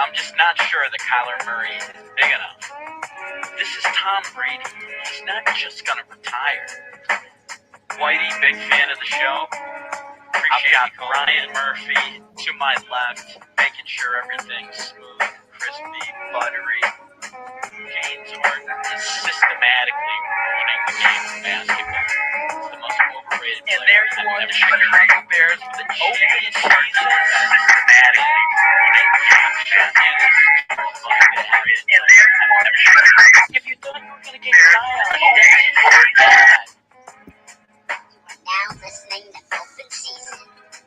I'm just not sure that Kyler Murray is big enough. This is Tom Brady. He's not just going to retire. Whitey, big fan of the show. Appreciate I've got Ryan Murphy to my left, making sure everything's smooth, crispy, buttery. James Harden is systematically ruining the game of basketball. He's the most overrated player. And there you are, the Chicago Bears with a cheating season. Systematically ruining the game of basketball. If you thought you were going to get Zion, Now listening to Open Season,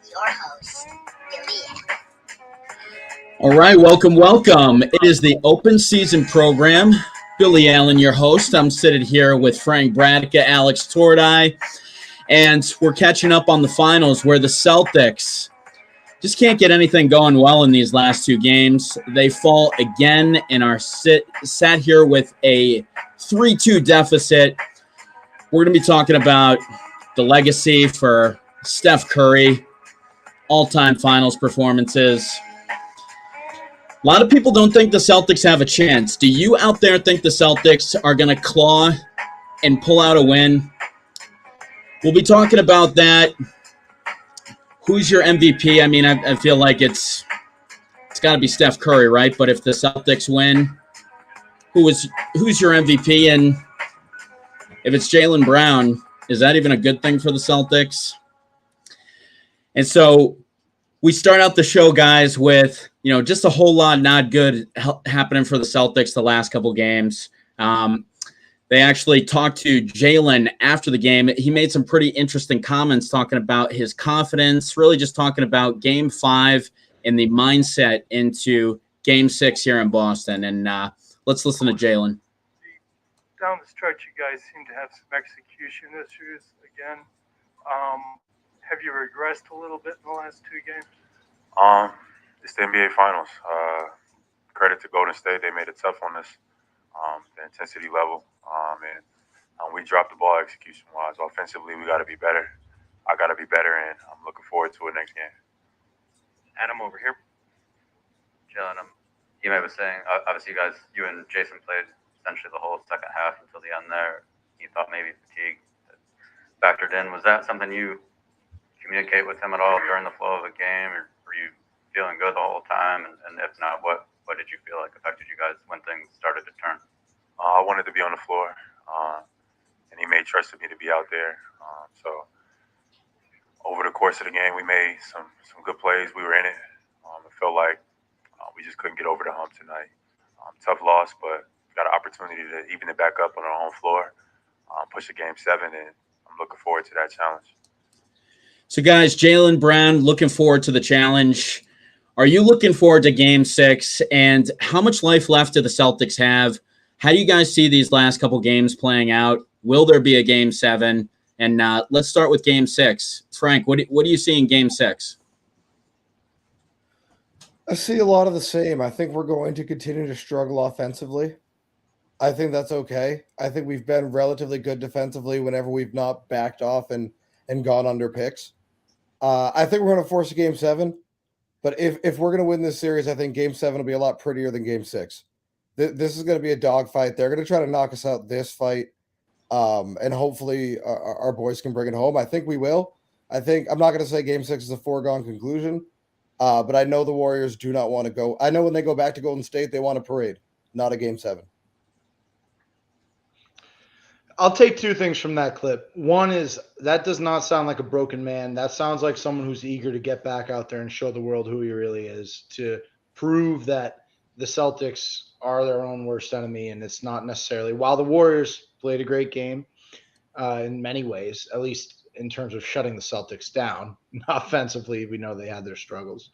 your host, Billy Allen. All right, welcome. It is the Open Season program. Billy Allen, your host. I'm sitting here with Frank Bradica, Alex Tordai, and we're catching up on the finals where the Celtics just can't get anything going well in these last two games. They fall again and are sat here with a 3-2 deficit. We're going to be talking about the legacy for Steph Curry, all-time finals performances. A lot of people don't think the Celtics have a chance. Do you out there think the Celtics are going to claw and pull out a win? We'll be talking about that. Who's your MVP? I mean, I feel like it's got to be Steph Curry, right? But if the Celtics win, who's your MVP? And if it's Jaylen Brown, is that even a good thing for the Celtics? And so we start out the show, guys, with, just a whole lot not good happening for the Celtics the last couple games. They actually talked to Jaylen after the game. He made some pretty interesting comments talking about his confidence, really just talking about Game 5 and the mindset into Game 6 here in Boston. And let's listen to Jaylen. Down the stretch, you guys seem to have some execution issues again. Have you regressed a little bit in the last two games? It's the NBA Finals. Credit to Golden State. They made it tough on us, the intensity level. And we dropped the ball execution-wise. Offensively, we got to be better. I got to be better, and I'm looking forward to it next game. Adam over here. Jaylen, you was saying, obviously you and Jason played essentially the whole second half until the end there. You thought maybe fatigue factored in. Was that something you communicate with him at all during the flow of the game, or were you feeling good the whole time? And if not, what did you feel like affected you guys when things started to turn? I wanted to be on the floor, and he made trust of me to be out there. So over the course of the game, we made some good plays. We were in it. It felt like we just couldn't get over the hump tonight. Tough loss, but got an opportunity to even it back up on our own floor, push a Game 7, and I'm looking forward to that challenge. So, guys, Jaylen Brown looking forward to the challenge. Are you looking forward to Game 6? And how much life left do the Celtics have? How do you guys see these last couple games playing out? Will there be a Game 7? And let's start with Game 6. Frank, what do you see in Game 6? I see a lot of the same. I think we're going to continue to struggle offensively. I think that's okay. I think we've been relatively good defensively whenever we've not backed off and gone under picks. I think we're going to force a Game 7. But if we're going to win this series, I think Game 7 will be a lot prettier than Game 6. This is going to be a dogfight. They're going to try to knock us out this fight. And hopefully our boys can bring it home. I think we will. I'm not going to say Game 6 is a foregone conclusion. But I know the Warriors do not want to go. I know when they go back to Golden State, they want a parade, not a Game 7. I'll take two things from that clip. One is that does not sound like a broken man. That sounds like someone who's eager to get back out there and show the world who he really is, to prove that the Celtics are their own worst enemy. And it's not necessarily, while the Warriors played a great game in many ways, at least in terms of shutting the Celtics down. Offensively, we know they had their struggles.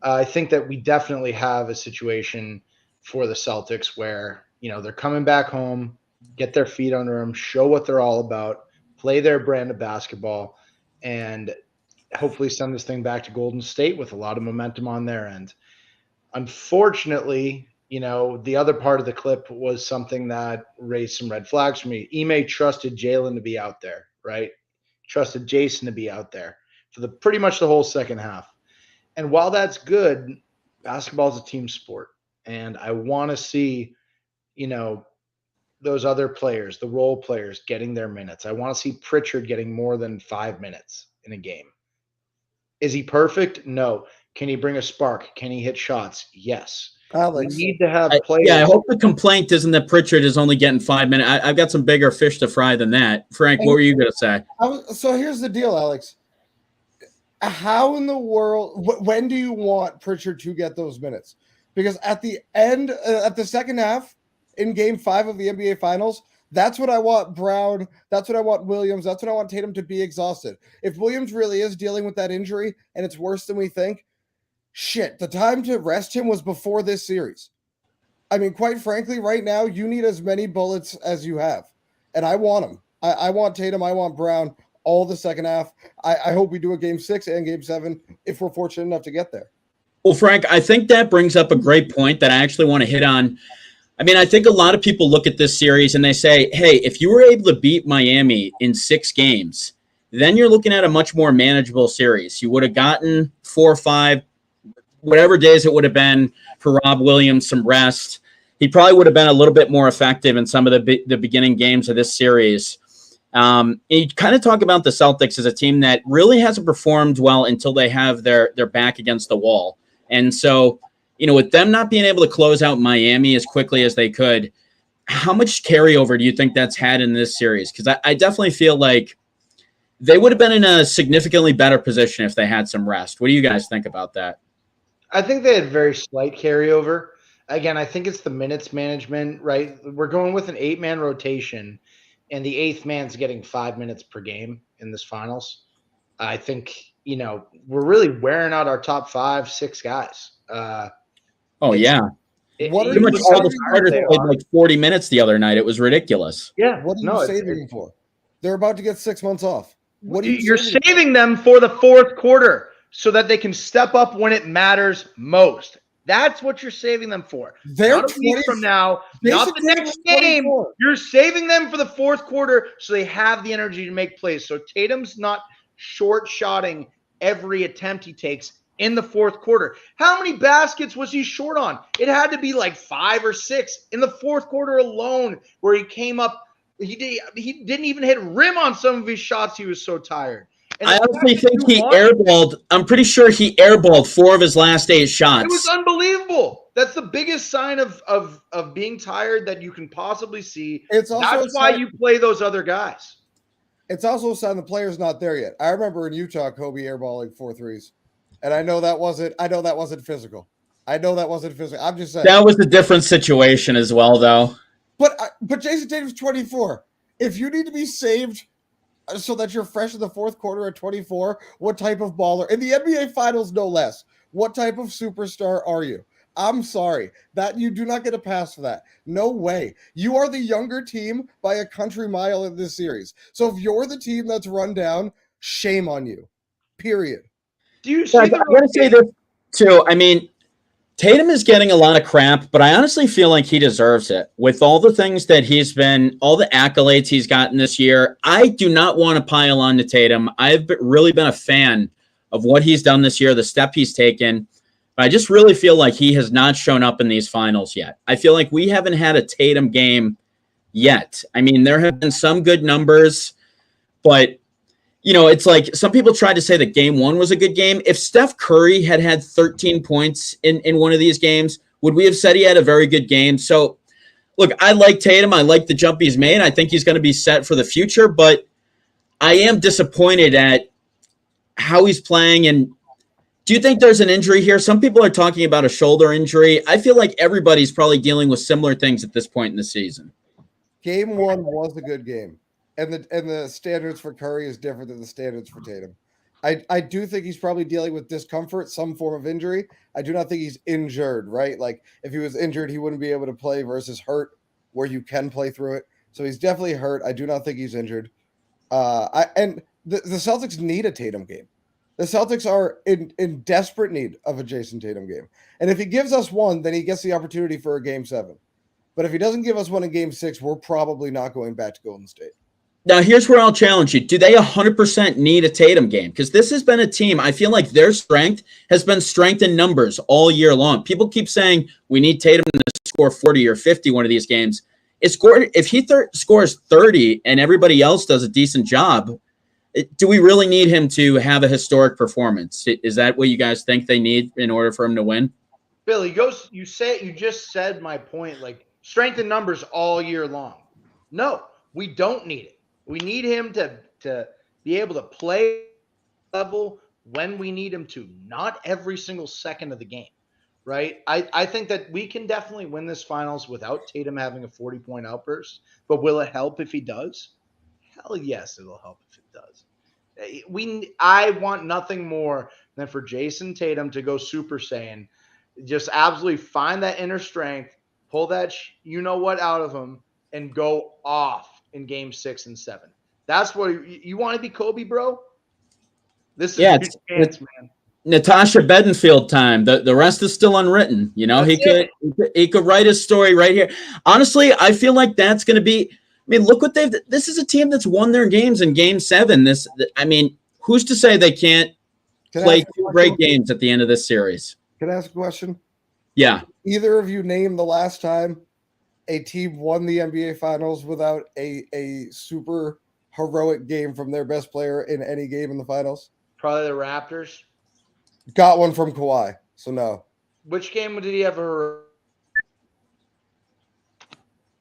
I think that we definitely have a situation for the Celtics where, they're coming back home, get their feet under them, show what they're all about, play their brand of basketball, and hopefully send this thing back to Golden State with a lot of momentum on their end. Unfortunately, the other part of the clip was something that raised some red flags for me. Ime trusted Jaylen to be out there, right? Trusted Jason to be out there for pretty much the whole second half. And while that's good, basketball is a team sport. And I want to see, those other players, the role players, getting their minutes. I want to see Pritchard getting more than 5 minutes in a game. Is he perfect? No. Can he bring a spark? Can he hit shots? Yes. Alex, We need to have players. Yeah, I hope the complaint isn't that Pritchard is only getting 5 minutes. I've got some bigger fish to fry than that. Frank, what were you going to say? So here's the deal, Alex. How in the world, when do you want Pritchard to get those minutes? Because at the end, at the second half, in Game 5 of the NBA Finals, that's what I want Brown. That's what I want Williams. That's what I want Tatum to be exhausted. If Williams really is dealing with that injury and it's worse than we think, shit, the time to rest him was before this series. I mean, quite frankly, right now, you need as many bullets as you have. And I want them. I want Tatum. I want Brown all the second half. I hope we do a Game 6 and Game 7 if we're fortunate enough to get there. Well, Frank, I think that brings up a great point that I actually want to hit on. I mean, I think a lot of people look at this series and they say, hey, if you were able to beat Miami in 6 games, then you're looking at a much more manageable series. You would have gotten 4 or 5, whatever days it would have been for Rob Williams, some rest. He probably would have been a little bit more effective in some of the beginning games of this series. You kind of talk about the Celtics as a team that really hasn't performed well until they have their back against the wall. And so, with them not being able to close out Miami as quickly as they could, how much carryover do you think that's had in this series? Because I definitely feel like they would have been in a significantly better position if they had some rest. What do you guys think about that? I think they had very slight carryover. Again, I think it's the minutes management, right? We're going with an 8-man rotation, and the 8th man's getting 5 minutes per game in this finals. I think, we're really wearing out our top 5, 6 guys. Yeah. Pretty much all the starters played like 40 minutes the other night. It was ridiculous. Yeah. What are you saving them for? They're about to get 6 months off. What are You're saving them for the fourth quarter so that they can step up when it matters most. That's what you're saving them for. They're not a week from now, not the next game. You're saving them for the fourth quarter so they have the energy to make plays. So Tatum's not short-shotting every attempt he takes in the fourth quarter. How many baskets was he short on? It had to be like 5 or 6 in the fourth quarter alone where he came up. He didn't even hit rim on some of his shots. He was so tired. And I honestly think he airballed. I'm pretty sure he airballed 4 of his last 8 shots. It was unbelievable. That's the biggest sign of being tired that you can possibly see. That's why you play those other guys. It's also a sign the player's not there yet. I remember in Utah, Kobe airballing 4 threes. And I know that wasn't physical. I'm just saying. That was a different situation as well, though. But Jason Tatum's 24. If you need to be saved so that you're fresh in the fourth quarter at 24, what type of baller? In the NBA Finals, no less. What type of superstar are you? I'm sorry. That you do not get a pass for that. No way. You are the younger team by a country mile in this series. So if you're the team that's run down, shame on you. Period. Do you see I'm going to say this, too. I mean, Tatum is getting a lot of crap, but I honestly feel like he deserves it. With all the things that all the accolades he's gotten this year, I do not want to pile on to Tatum. I've really been a fan of what he's done this year, the step he's taken. But I just really feel like he has not shown up in these finals yet. I feel like we haven't had a Tatum game yet. I mean, there have been some good numbers, but it's like some people tried to say that game 1 was a good game. If Steph Curry had 13 points in one of these games, would we have said he had a very good game? So, look, I like Tatum. I like the jump he's made. I think he's going to be set for the future, but I am disappointed at how he's playing. And do you think there's an injury here? Some people are talking about a shoulder injury. I feel like everybody's probably dealing with similar things at this point in the season. Game 1 was a good game. And the standards for Curry is different than the standards for Tatum. I do think he's probably dealing with discomfort, some form of injury. I do not think he's injured, right? Like if he was injured, he wouldn't be able to play versus hurt where you can play through it. So he's definitely hurt. I do not think he's injured. The Celtics need a Tatum game. The Celtics are in desperate need of a Jason Tatum game. And if he gives us one, then he gets the opportunity for a Game 7. But if he doesn't give us one in Game 6, we're probably not going back to Golden State. Now, here's where I'll challenge you. Do they 100% need a Tatum game? Because this has been a team, I feel like their strength has been strength in numbers all year long. People keep saying we need Tatum to score 40 or 50 one of these games. If he scores 30 and everybody else does a decent job, do we really need him to have a historic performance? Is that what you guys think they need in order for him to win? Billy, you just said my point, like strength in numbers all year long. No, we don't need it. We need him to be able to play level when we need him to, not every single second of the game. Right? I think that we can definitely win this finals without Tatum having a 40-point outburst, but will it help if he does? Hell yes, it'll help if it does. I want nothing more than for Jason Tatum to go Super Saiyan, just absolutely find that inner strength, pull that you know what out of him, and go off in game 6 and 7. That's what you want to be, Kobe, bro. This is your chance, man. Natasha Bedingfield time. The rest is still unwritten. You know, he could write his story right here. Honestly, I feel like that's going to be. I mean, look what this is a team that's won their games in Game 7. Who's to say they can't play 2 great games at the end of this series? Can I ask a question? Yeah. Either of you name the last time a team won the NBA Finals without a super heroic game from their best player in any game in the finals? Probably the Raptors. Got one from Kawhi, so no. Which game did he ever?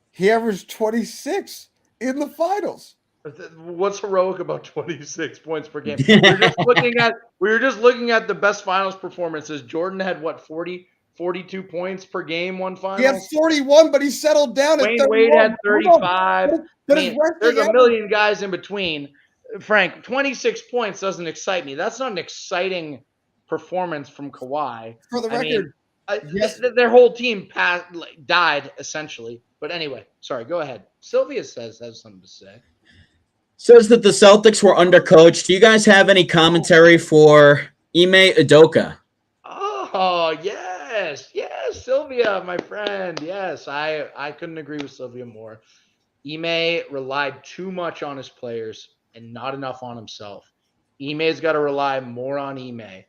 He averaged 26 in the finals. What's heroic about 26 points per game? we were just looking at the best finals performances. Jordan had what, 42 points per game one finals? He had 41, but he settled down Wayne at 31. Wade had 35. But there's a million guys in between. Frank, 26 points doesn't excite me. That's not an exciting performance from Kawhi. For the record, yes. Their whole team died essentially. But anyway, sorry, go ahead. Sylvia has something to say. Says that the Celtics were undercoached. Do you guys have any commentary for Ime Udoka? Oh, yes, Sylvia, my friend. Yes, I couldn't agree with Sylvia more. Ime relied too much on his players and not enough on himself. Ime's got to rely more on Ime.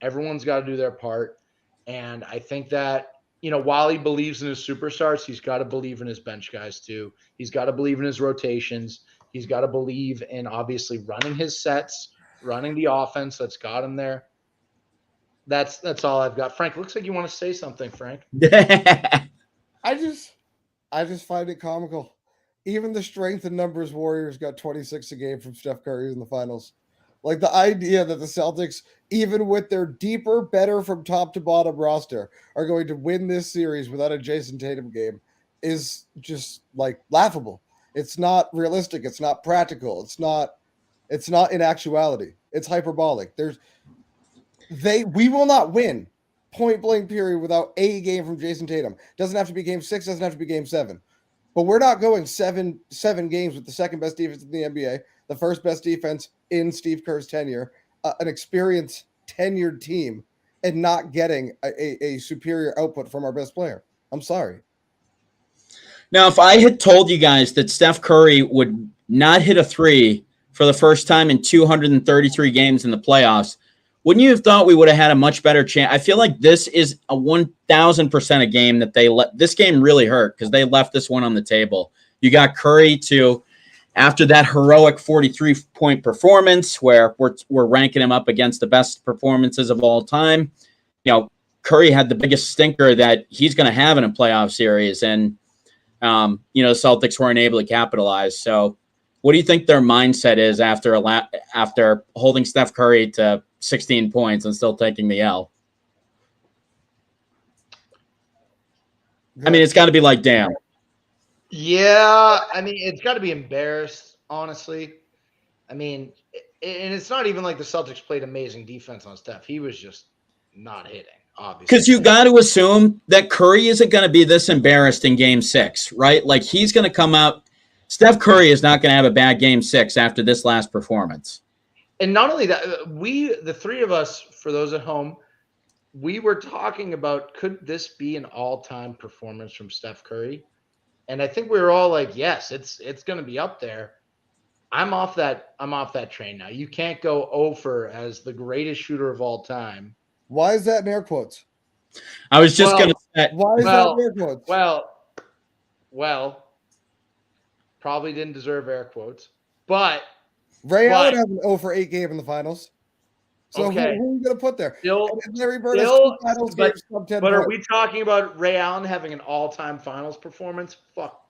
Everyone's got to do their part. And I think that, while he believes in his superstars, he's got to believe in his bench guys too. He's got to believe in his rotations. He's got to believe in obviously running his sets, running the offense that's got him there. That's all I've got. Frank, looks like you want to say something, Frank. I just find it comical. Even the strength and numbers Warriors got 26 a game from Steph Curry in the finals. Like the idea that the Celtics, even with their deeper, better from top to bottom roster, are going to win this series without a Jason Tatum game is just like laughable. It's not realistic. It's not practical. It's not in actuality. It's hyperbolic. We will not win point blank period without a game from Jason Tatum. Doesn't have to be game 6, doesn't have to be game 7. But we're not going seven games with the second best defense in the NBA, the first best defense in Steve Kerr's tenure, an experienced tenured team, and not getting a superior output from our best player. I'm sorry. Now, if I had told you guys that Steph Curry would not hit a 3 for the first time in 233 games in the playoffs, wouldn't you have thought we would have had a much better chance? I feel like this is a 1,000% a game that they let. This game really hurt because they left this one on the table. You got Curry after that heroic 43-point performance where we're ranking him up against the best performances of all time. Curry had the biggest stinker that he's going to have in a playoff series, and the Celtics weren't able to capitalize. So, what do you think their mindset is after holding Steph Curry to 16 points and still taking the L? I mean, it's got to be like, damn. Yeah, I mean, it's got to be embarrassed, honestly. I mean, and it's not even like the Celtics played amazing defense on Steph. He was just not hitting, obviously. Because you got to assume that Curry isn't going to be this embarrassed in Game 6, right? Like, he's going to come out. Steph Curry is not going to have a bad Game 6 after this last performance. And not only that, the three of us, for those at home, we were talking about, could this be an all-time performance from Steph Curry? And I think we were all like, yes, it's going to be up there. I'm off that train now. You can't go over as the greatest shooter of all time. Why is that in air quotes? I was just Well, going to say, Why is that in air quotes? Well, probably didn't deserve air quotes, but Ray but- Allen has an 0 for 8 game in the finals. So Okay. who are you going to put there? still, And Larry Bird has still, 2 finals but- games, top 10 but are points. we talking about Ray Allen having an all-time finals performance? Fuck,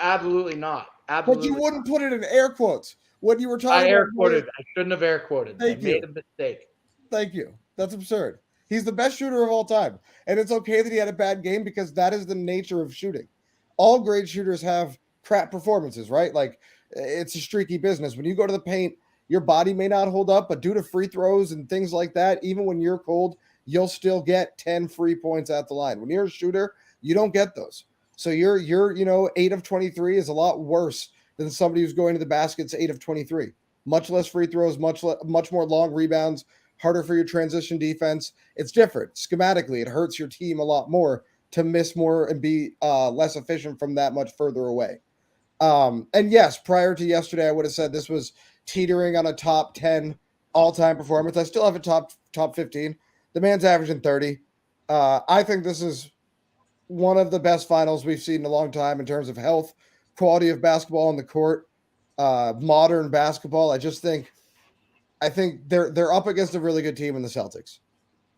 absolutely not. But Absolutely. you wouldn't put it in air quotes when you were I talking air about quoted. I shouldn't have air quoted. Thank I made you. a mistake. Thank you. That's absurd. He's the best shooter of all time. And it's okay that he had a bad game because that is the nature of shooting. All great shooters have crap performances, right? Like it's a streaky business. When you go to the paint, your body may not hold up, but due to free throws and things like that, even when you're cold, you'll still get 10 free points at the line. When you're a shooter, you don't get those. So you're 8 of 23 is a lot worse than somebody who's going to the baskets 8 of 23. Much less free throws, much more long rebounds, harder for your transition defense. It's different. Schematically, it hurts your team a lot more to miss more and be less efficient from that much further away. And yes, prior to yesterday, I would have said this was teetering on a top 10 all-time performance. I still have a top 15. The man's averaging 30. I think this is one of the best finals we've seen in a long time in terms of health, quality of basketball on the court, modern basketball. I think they're up against a really good team in the Celtics.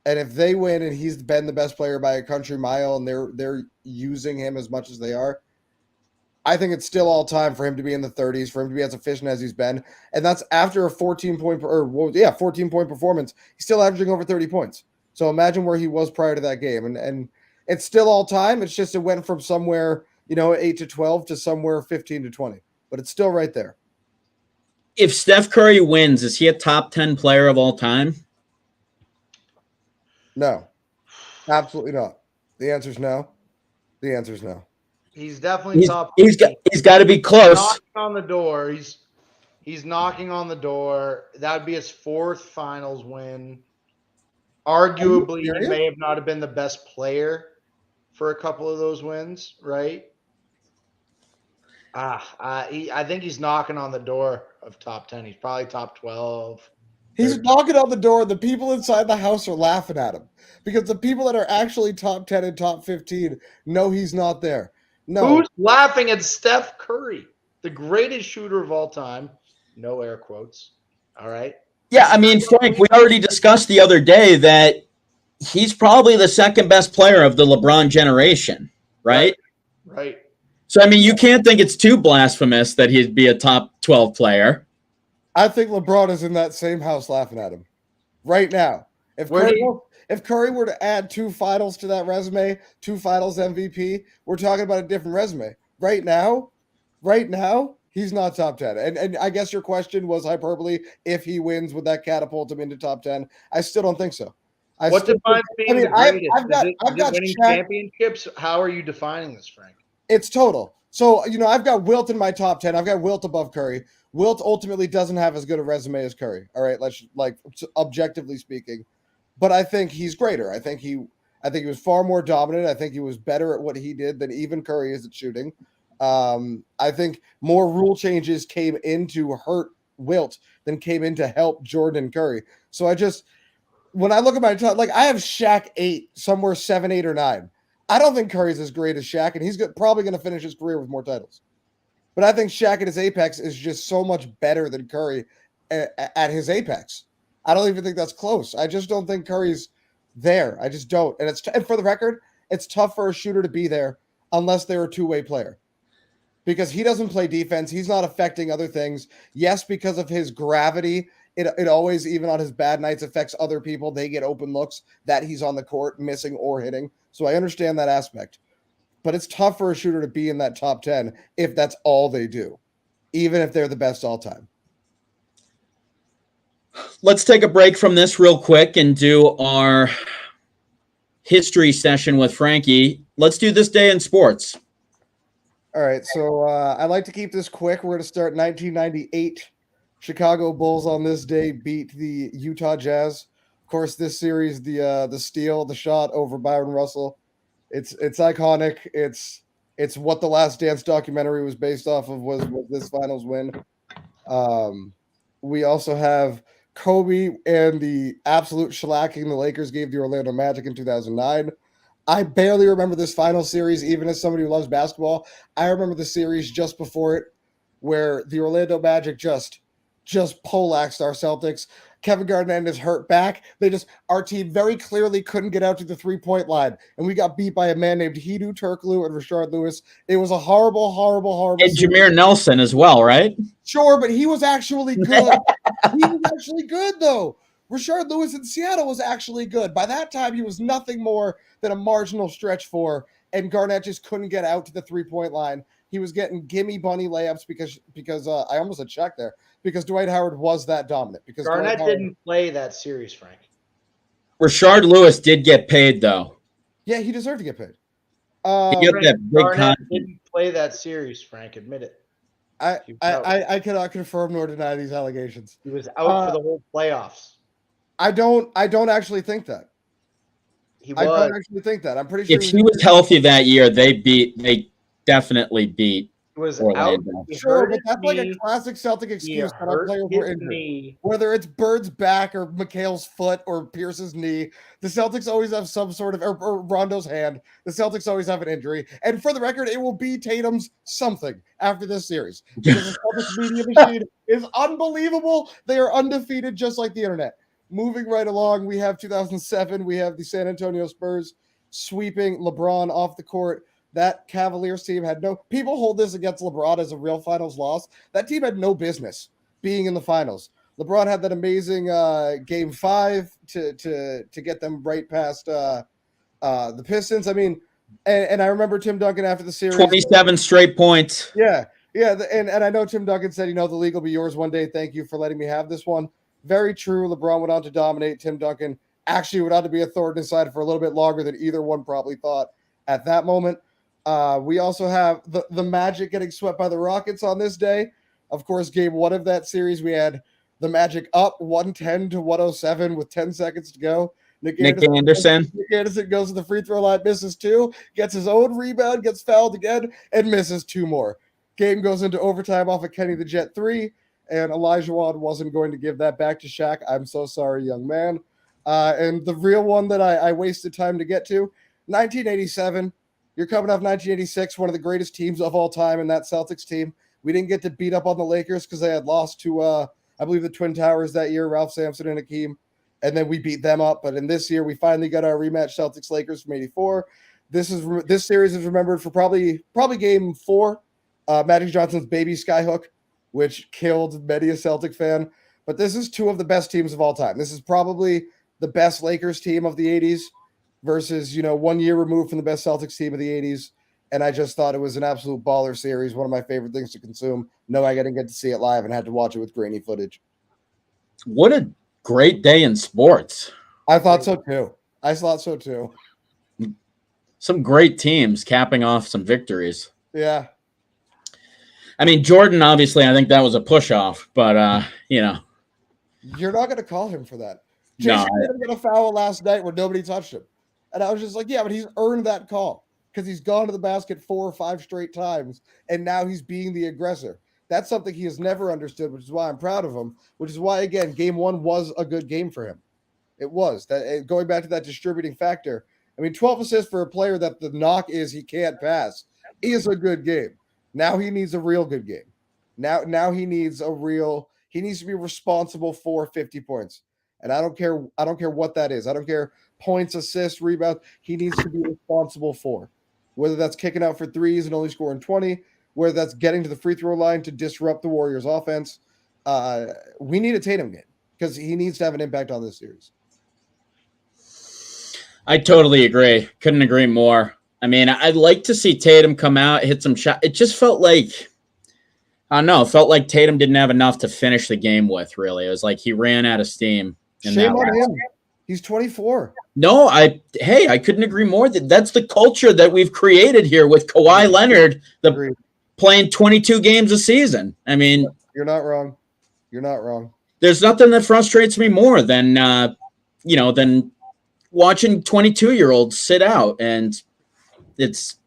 And if they win and he's been the best player by a country mile and they're using him as much as they are, I think it's still all time for him to be in the 30s, for him to be as efficient as he's been. And that's after a 14-point performance. He's still averaging over 30 points. So imagine where he was prior to that game. And it's still all time. It's just it went from somewhere, 8 to 12 to somewhere 15 to 20. But it's still right there. if Steph Curry wins, is he a top 10 player of all time? No, absolutely not. The answer is no. The answer is no. He's definitely top. He's got to be close. Knocking on the door. He's knocking on the door. That would be his 4th finals win. Arguably, he may have not have been the best player for a couple of those wins, right? I think he's knocking on the door of top 10. He's probably top 12. He's knocking on the door. The people inside the house are laughing at him because the people that are actually top 10 and top 15 know he's not there. No. Who's laughing at Steph Curry, the greatest shooter of all time? No air quotes. All right. Yeah, I mean, Frank, we already discussed the other day that he's probably the second best player of the LeBron generation, right? Right. So, I mean, you can't think it's too blasphemous that he'd be a top 12 player. I think LeBron is in that same house laughing at him right now. If Curry were to add 2 finals to that resume, 2 finals MVP, we're talking about a different resume. Right now, he's not top 10. And I guess your question was hyperbole. If he wins, would that catapult him into top 10? I still don't think so. What defines being the greatest? I've got winning Shaq. Championships? How are you defining this, Frank? It's total. So, I've got Wilt in my top 10. I've got Wilt above Curry. Wilt ultimately doesn't have as good a resume as Curry. All right, let's objectively speaking. But I think he's greater. I think he was far more dominant. I think he was better at what he did than even Curry is at shooting. I think more rule changes came in to hurt Wilt than came in to help Jordan and Curry. So when I look at my top, I have Shaq 8, somewhere 7, 8, or 9. I don't think Curry's as great as Shaq, and he's probably going to finish his career with more titles. But I think Shaq at his apex is just so much better than Curry at his apex. I don't even think that's close. I just don't think Curry's there. I just don't. And for the record, it's tough for a shooter to be there unless they're a two-way player. Because he doesn't play defense. He's not affecting other things. Yes, because of his gravity, it always, even on his bad nights, affects other people. They get open looks that he's on the court, missing or hitting. So I understand that aspect. But it's tough for a shooter to be in that top 10 if that's all they do, even if they're the best all time. Let's take a break from this real quick and do our history session with Frankie. Let's do this day in sports. All right, so I like to keep this quick. We're going to start 1998. Chicago Bulls on this day beat the Utah Jazz. Of course, this series, the steal, the shot over Byron Russell. It's iconic. It's what the Last Dance documentary was based off of was this finals win. We also have Kobe and the absolute shellacking the Lakers gave the Orlando Magic in 2009. I barely remember this final series, even as somebody who loves basketball. I remember the series just before it, where the Orlando Magic just poleaxed our Celtics. Kevin Garnett and his hurt back. Our team very clearly couldn't get out to the 3-point line, and we got beat by a man named Hedo Turkoglu and Rashard Lewis. It was a horrible And series. Jameer Nelson as well, right? Sure, but he was actually good. He was actually good, though. Rashard Lewis in Seattle was actually good. By that time, he was nothing more than a marginal stretch four, and Garnett just couldn't get out to the 3-point line. He was getting gimme bunny layups because I almost had checked there because Dwight Howard was that dominant. Because Garnett didn't play that series, Frank. Rashard Lewis did get paid, though. Yeah, he deserved to get paid. He got that big Garnett contract. didn't play that series, Frank. Admit it. I cannot confirm nor deny these allegations. He was out for the whole playoffs. I don't actually think that. I don't actually think that. I'm pretty sure If he was healthy that year, they definitely beat Orlando. Sure, but that's like a classic Celtic excuse that our players were injured. Whether it's Bird's back or McHale's foot or Pierce's knee, the Celtics always have some sort of, or Rondo's hand. The Celtics always have an injury. And for the record, it will be Tatum's something after this series. Because the Celtics media machine is unbelievable. They are undefeated just like the internet. Moving right along, we have 2007. We have the San Antonio Spurs sweeping LeBron off the court. That Cavaliers team had no – people hold this against LeBron as a real finals loss. That team had no business being in the finals. LeBron had that amazing Game 5 to get them right past the Pistons. I mean, and I remember Tim Duncan after the series. 27 straight points. Yeah. And I know Tim Duncan said, the league will be yours one day. Thank you for letting me have this one. Very true. LeBron went on to dominate. Tim Duncan actually went on to be a thorn inside for a little bit longer than either one probably thought at that moment. We also have the Magic getting swept by the Rockets on this day. Of course, game 1 of that series, we had the Magic up 110-107 with 10 seconds to go. Nick Anderson goes to the free throw line, misses 2, gets his own rebound, gets fouled again, and misses 2 more. Game goes into overtime off of Kenny the Jet 3, and Elijah Wan wasn't going to give that back to Shaq. I'm so sorry, young man. And the real one that I wasted time to get to, 1987. You're coming off 1986, one of the greatest teams of all time, and that Celtics team. We didn't get to beat up on the Lakers because they had lost to, I believe, the Twin Towers that year, Ralph Sampson and Hakeem, and then we beat them up. But in this year, we finally got our rematch, Celtics-Lakers from '84. This series is remembered for probably Game 4, Magic Johnson's baby skyhook, which killed many a Celtic fan. But this is 2 of the best teams of all time. This is probably the best Lakers team of the 80s. Versus, 1 year removed from the best Celtics team of the 80s. And I just thought it was an absolute baller series, one of my favorite things to consume. No, I didn't get to see it live and had to watch it with grainy footage. What a great day in sports. I thought so too. Some great teams capping off some victories. Yeah. I mean, Jordan, obviously, I think that was a push-off, but, You're not going to call him for that. Jason didn't get a foul last night where nobody touched him. And I was just like, yeah, but he's earned that call because he's gone to the basket 4 or 5 straight times, and now he's being the aggressor. That's something he has never understood, which is why I'm proud of him, which is why, again, Game 1 was a good game for him. It was. Going back to that distributing factor, I mean, 12 assists for a player that the knock is he can't pass is a good game. Now he needs a real good game. Now he needs he needs to be responsible for 50 points. And I don't care what that is. I don't care points, assists, rebounds. He needs to be responsible for. Whether that's kicking out for threes and only scoring 20, whether that's getting to the free throw line to disrupt the Warriors' offense. We need a Tatum game because he needs to have an impact on this series. I totally agree. Couldn't agree more. I mean, I'd like to see Tatum come out, hit some shots. It just felt like, I don't know, it felt like Tatum didn't have enough to finish the game with, really. It was like he ran out of steam. Shame on him. He's 24. No, I couldn't agree more. That's the culture that we've created here with Kawhi Leonard, playing 22 games a season. I mean, you're not wrong. There's nothing that frustrates me more than watching 22-year-olds sit out, and it's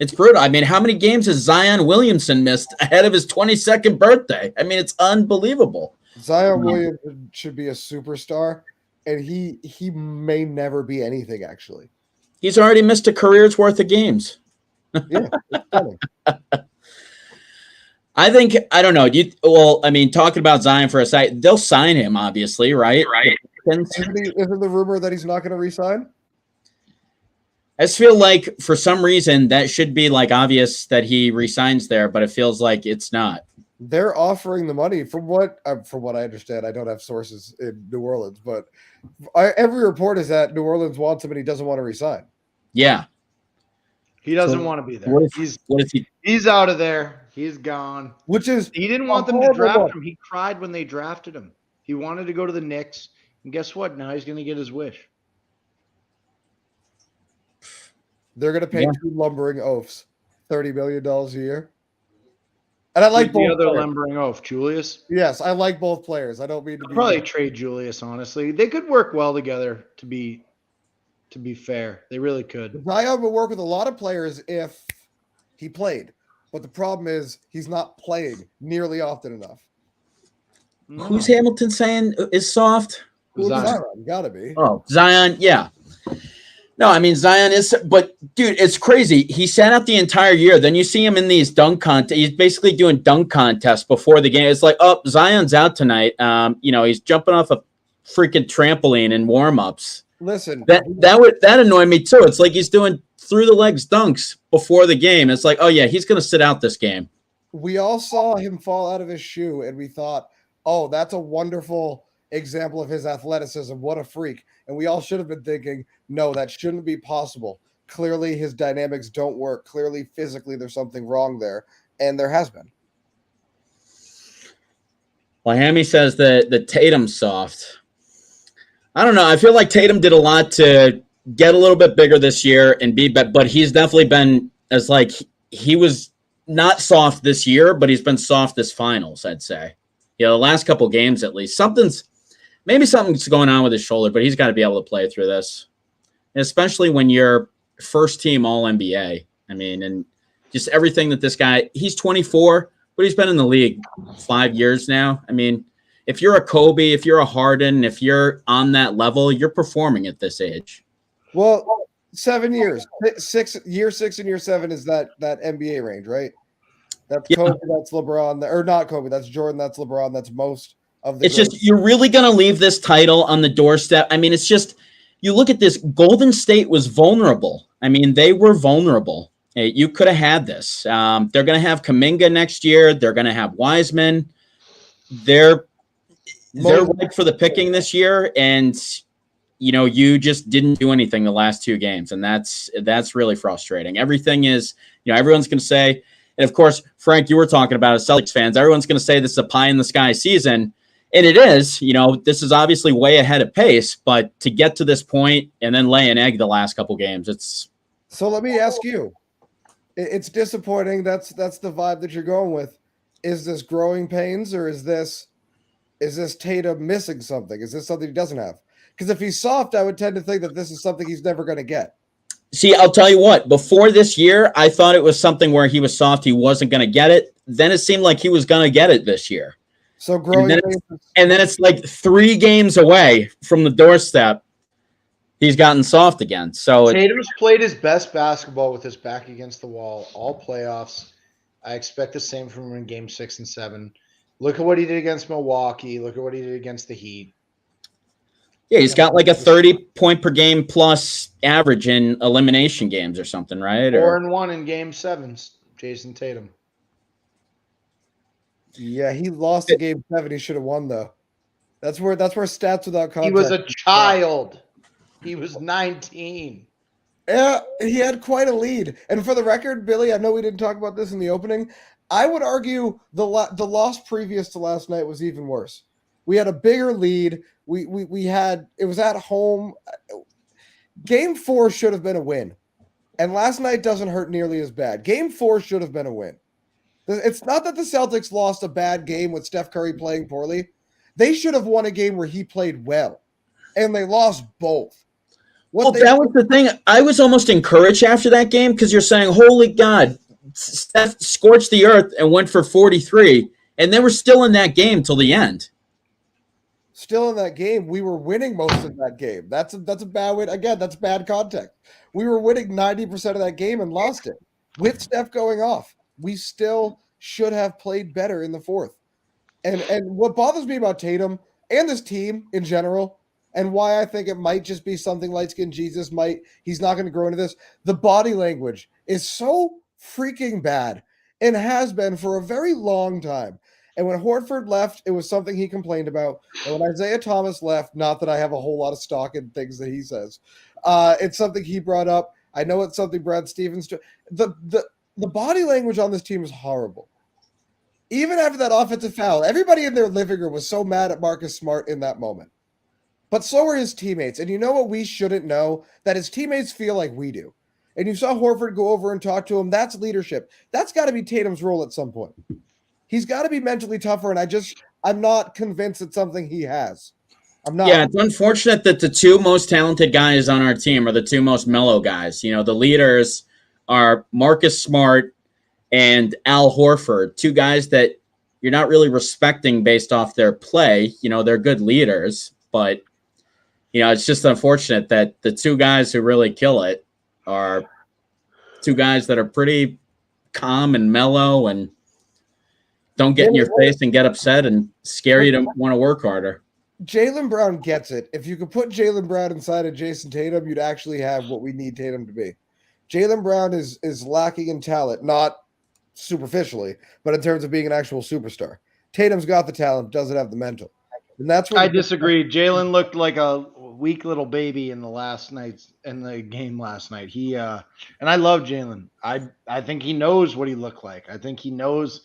It's brutal. I mean, how many games has Zion Williamson missed ahead of his 22nd birthday? I mean, it's unbelievable. Zion Williams should be a superstar, and he may never be anything, actually. He's already missed a career's worth of games. Yeah, it's funny. I think, I don't know. I mean, talking about Zion for a second, they'll sign him, obviously, right? Right. Isn't the rumor that he's not going to resign? I just feel like for some reason that should be like obvious that he resigns there, but it feels like it's not. They're offering the money from what I understand. I don't have sources in New Orleans, but every report is that New Orleans wants him and he doesn't want to resign. Yeah. He doesn't want to be there. What is he? He's out of there. He's gone. Which is He didn't want them to draft him. He cried when they drafted him. He wanted to go to the Knicks, and guess what? Now he's going to get his wish. They're going to pay two lumbering oafs $30 million a year. And I like the both other players. lumbering oaf, Julius. Yes, I like both players. I don't mean to be Probably trade Julius, honestly. They could work well together, to be fair. They really could. Zion would work with a lot of players if he played. But the problem is he's not playing nearly often enough. No. Who's Hamilton saying is soft? Zion, gotta be. Oh, Zion, yeah. No, I mean, Zion is, but dude, it's crazy. He sat out the entire year. Then you see him in these dunk contests. He's basically doing dunk contests before the game. It's like, oh, Zion's out tonight. He's jumping off a freaking trampoline in warm-ups. Listen, that annoyed me too. It's like he's doing through the legs dunks before the game. It's like, oh yeah, he's going to sit out this game. We all saw him fall out of his shoe, and we thought, oh, that's a wonderful example of his athleticism. What a freak. And we all should have been thinking, no, that shouldn't be possible. Clearly, his dynamics don't work. Clearly, physically, there's something wrong there. And there has been. Well, Hammy says that the Tatum's soft. I don't know. I feel like Tatum did a lot to get a little bit bigger this year and but he's definitely been as like he was not soft this year, but he's been soft this finals, I'd say. The last couple games at least. Something's going on with his shoulder, but he's got to be able to play through this. And especially when you're first team all NBA. I mean, and just everything that this guy, he's 24, but he's been in the league 5 years now. I mean, if you're a Kobe, if you're a Harden, if you're on that level, you're performing at this age. Well, 7 years. Year 6 and year 7 is that NBA range, right? That's Kobe, that's LeBron. Or not Kobe, that's Jordan, that's LeBron, that's most of the. It's just, you're really going to leave this title on the doorstep. I mean, it's just, you look at this, Golden State was vulnerable. I mean, they were vulnerable. You could have had this. They're going to have Kuminga next year. They're going to have Wiseman. They're ripe for the picking this year, and you just didn't do anything the last 2 games, and that's really frustrating. Everything is, everyone's going to say, and of course, Frank, you were talking about as Celtics fans, everyone's going to say this is a pie in the sky season, and it is. This is obviously way ahead of pace, but to get to this point and then lay an egg the last couple games, it's. So let me ask you, it's disappointing. That's the vibe that you're going with. Is this growing pains, or is this Tatum missing something? Is this something he doesn't have? Because if he's soft, I would tend to think that this is something he's never going to get. See, I'll tell you what, before this year, I thought it was something where he was soft. He wasn't going to get it. Then it seemed like he was going to get it this year. So growing and then it's like 3 games away from the doorstep. He's gotten soft again. So Tatum's played his best basketball with his back against the wall all playoffs. I expect the same from him in game 6 and 7. Look at what he did against Milwaukee. Look at what he did against the Heat. Yeah, he's got like a 30-point per game plus average in elimination games or something, right? 4-1 in game 7s, Jason Tatum. Yeah, he lost in game 7. He should have won, though. That's where stats without context. He was a child. He was 19. Yeah, he had quite a lead. And for the record, Billy, I know we didn't talk about this in the opening. I would argue the loss previous to last night was even worse. We had a bigger lead. We had, it was at home. Game 4 should have been a win. And last night doesn't hurt nearly as bad. Game 4 should have been a win. It's not that the Celtics lost a bad game with Steph Curry playing poorly. They should have won a game where he played well. And they lost both. That was the thing. I was almost encouraged after that game because you're saying, holy God, Steph scorched the earth and went for 43, and they were still in that game till the end. Still in that game, we were winning most of that game. That's a bad win. Again, that's bad context. We were winning 90% of that game and lost it with Steph going off. We still should have played better in the fourth. And what bothers me about Tatum and this team in general, and why I think it might just be something light-skinned Jesus he's not going to grow into this. The body language is so freaking bad and has been for a very long time. And when Horford left, it was something he complained about. And when Isaiah Thomas left, not that I have a whole lot of stock in things that he says, it's something he brought up. I know it's something Brad Stevens. The body language on this team is horrible. Even after that offensive foul, everybody in their living room was so mad at Marcus Smart in that moment. But so were his teammates. And you know what we shouldn't know? That his teammates feel like we do. And you saw Horford go over and talk to him. That's leadership. That's got to be Tatum's role at some point. He's got to be mentally tougher, and I'm not convinced it's something he has. I'm not. Yeah, it's unfortunate that the two most talented guys on our team are the two most mellow guys. You know, the leaders are Marcus Smart and Al Horford, two guys that you're not really respecting based off their play. You know, they're good leaders, but, you know, it's just unfortunate that the two guys who really kill it are two guys that are pretty calm and mellow and don't get in your face and get upset and scare you to want to work harder. Jaylen Brown gets it. If you could put Jaylen Brown inside of Jason Tatum, you'd actually have what we need Tatum to be. Jaylen Brown is lacking in talent, not superficially, but in terms of being an actual superstar. Tatum's got the talent, doesn't have the mental. And that's what I disagree. Jaylen looked like a weak little baby in the game last night. He and I love Jaylen. I think he knows what he looked like. I think he knows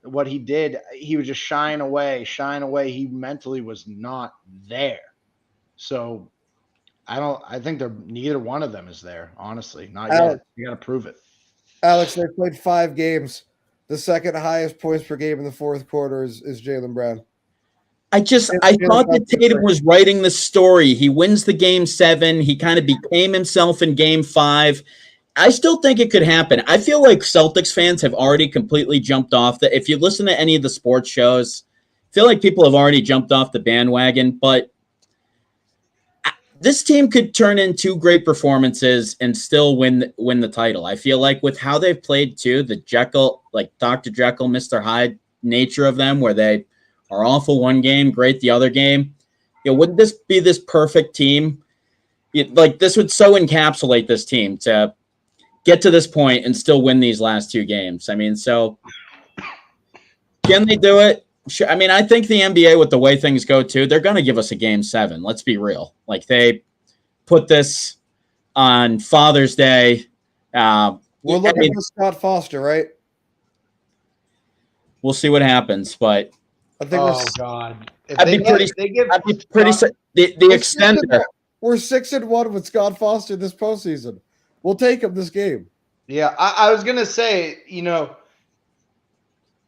what he did. He was just shying away. He mentally was not there. So I think neither one of them is there, honestly. Not yet. You got to prove it. Alex, they played 5 games. The second highest points per game in the fourth quarter is Jaylen Brown. I thought that Tatum was writing the story. He wins the game 7. He kind of became himself in game 5. I still think it could happen. I feel like Celtics fans have already completely jumped off that. If you listen to any of the sports shows, I feel like people have already jumped off the bandwagon, but this team could turn in 2 great performances and still win the title. I feel like with how they've played too, the Jekyll, like Dr. Jekyll, Mr. Hyde nature of them, where they are awful one game, great the other game. You know, wouldn't this be this perfect team? This would so encapsulate this team to get to this point and still win these last 2 games. I mean, so can they do it? Sure. I mean, I think the NBA, with the way things go too, they're going to give us a game 7. Let's be real. Like, they put this on Father's Day. We're looking for Scott Foster, right? We'll see what happens, but I think God. I'd be pretty the extender. We're 6-1 with Scott Foster this postseason. We'll take him this game. Yeah, I was gonna say, you know,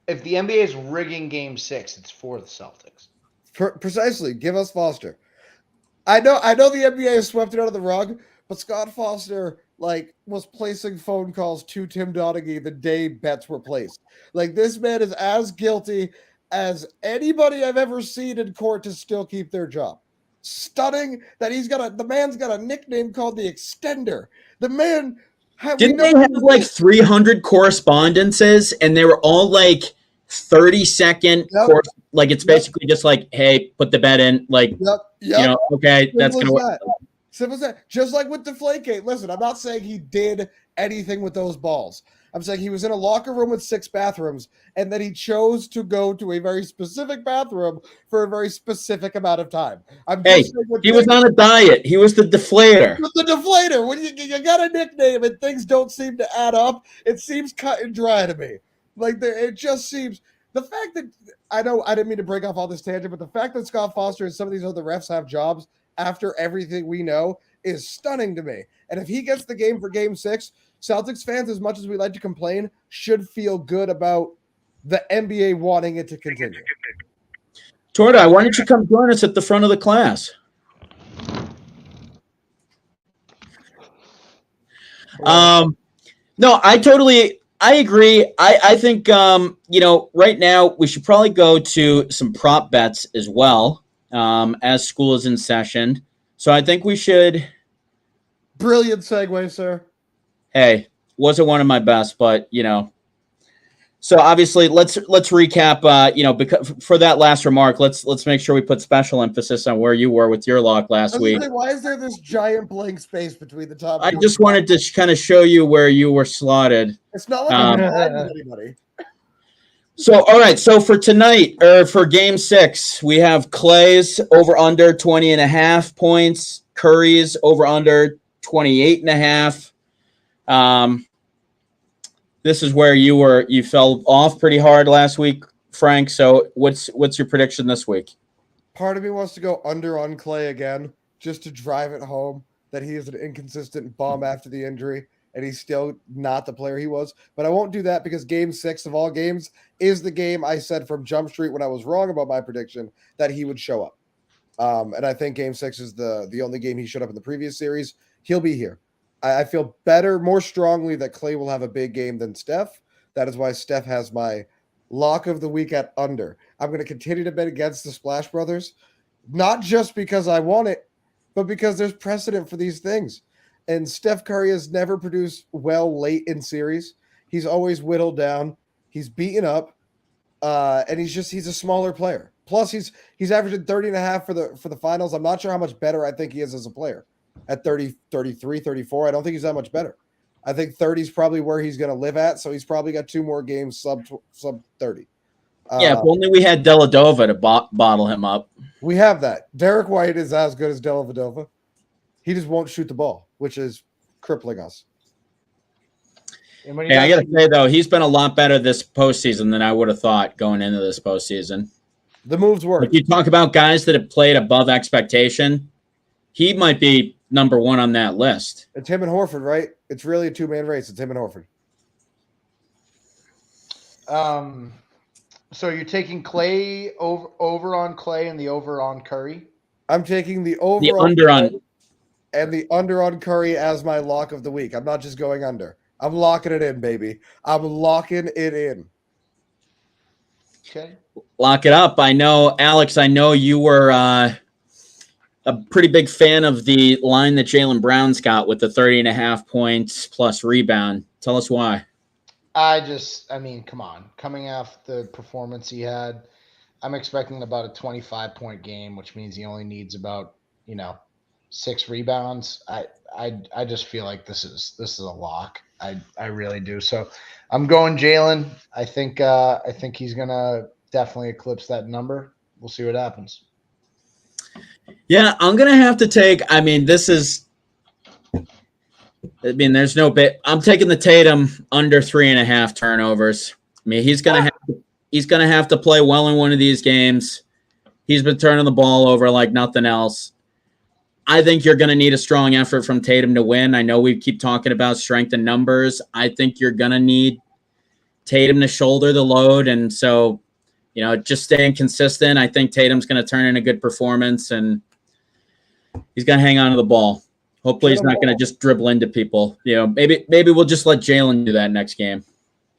if the NBA is rigging Game 6, it's for the Celtics. Precisely. Give us Foster. I know the NBA has swept it out of the rug, but Scott Foster was placing phone calls to Tim Donaghy the day bets were placed. Like, this man is as guilty as anybody I've ever seen in court to still keep their job. Stunning that the man's got a nickname called the Extender. The man didn't they have like 300 correspondences and they were all like 30-second course, like it's basically just like, hey, put the bet in, like you know, okay, simple that's gonna work. Simple as that. Just like with Deflategate. Listen, I'm not saying he did anything with those balls. I'm saying he was in a locker room with 6 bathrooms, and then he chose to go to a very specific bathroom for a very specific amount of time. He was on a diet. He was the deflator. The deflator. When you got a nickname and things don't seem to add up, it seems cut and dry to me. It just seems the fact that I didn't mean to break off all this tangent, but the fact that Scott Foster and some of these other refs have jobs after everything we know is stunning to me. And if he gets the game for Game 6, Celtics fans, as much as we like to complain, should feel good about the NBA wanting it to continue. Torda, why don't you come join us at the front of the class? No, I agree. I think, right now we should probably go to some prop bets as well, as school is in session. So I think we should. Brilliant segue, sir. Hey, wasn't one of my best, but So obviously, let's recap. Because for that last remark, let's make sure we put special emphasis on where you were with your lock last week. Why is there this giant blank space between the top? I just wanted to kind of show you where you were slotted. It's not like I'm mad at anybody. So, all right. So for tonight, or for game 6, we have Clay's over under 20.5 points, Curry's over under 28.5. This is where you fell off pretty hard last week, Frank. So what's your prediction this week? Part of me wants to go under on Clay again, just to drive it home that he is an inconsistent bum after the injury, and he's still not the player he was. But I won't do that because game 6 of all games is the game I said from Jump Street when I was wrong about my prediction that he would show up. And I think game 6 is the only game he showed up in the previous series. He'll be here. I feel more strongly that Clay will have a big game than Steph. That is why Steph has my lock of the week at under. I'm going to continue to bet against the Splash Brothers, not just because I want it, but because there's precedent for these things. And Steph Curry has never produced well late in series. He's always whittled down. He's beaten up, and he's a smaller player. Plus, he's averaging 30.5 for the finals. I'm not sure how much better I think he is as a player. At 30, 33, 34, I don't think he's that much better. I think 30 is probably where he's going to live at, so he's probably got 2 more games sub 30. Yeah, if only we had Deladova to bottle him up. We have that. Derek White is as good as Deladova. He just won't shoot the ball, which is crippling us. Hey, I got to say, though, he's been a lot better this postseason than I would have thought going into this postseason. The moves work. Like you talk about guys that have played above expectation, he might be number 1 on that list. It's him and Horford, right? It's really a 2-man race. It's him and Horford. So you're taking Clay over on Clay and the over on Curry? I'm taking the over the under on and the under on Curry as my lock of the week. I'm not just going under. I'm locking it in, baby. I'm locking it in. Okay. Lock it up. I know, Alex, you were a pretty big fan of the line that Jaylen Brown's got with the 30.5 points plus rebound. Tell us why. Come on. Coming off the performance he had, I'm expecting about a 25-point game, which means he only needs about, 6 rebounds. I just feel like this is a lock. I really do. So I'm going Jaylen. I think he's gonna definitely eclipse that number. We'll see what happens. Yeah, I'm gonna have to take. There's no bit. I'm taking the Tatum under 3.5 turnovers. He's gonna have to play well in one of these games. He's been turning the ball over like nothing else. I think you're going to need a strong effort from Tatum to win. I know we keep talking about strength in numbers. I think you're going to need Tatum to shoulder the load. And so, just staying consistent. I think Tatum's going to turn in a good performance and he's going to hang on to the ball. Hopefully he's not going to just dribble into people. Maybe we'll just let Jaylen do that next game.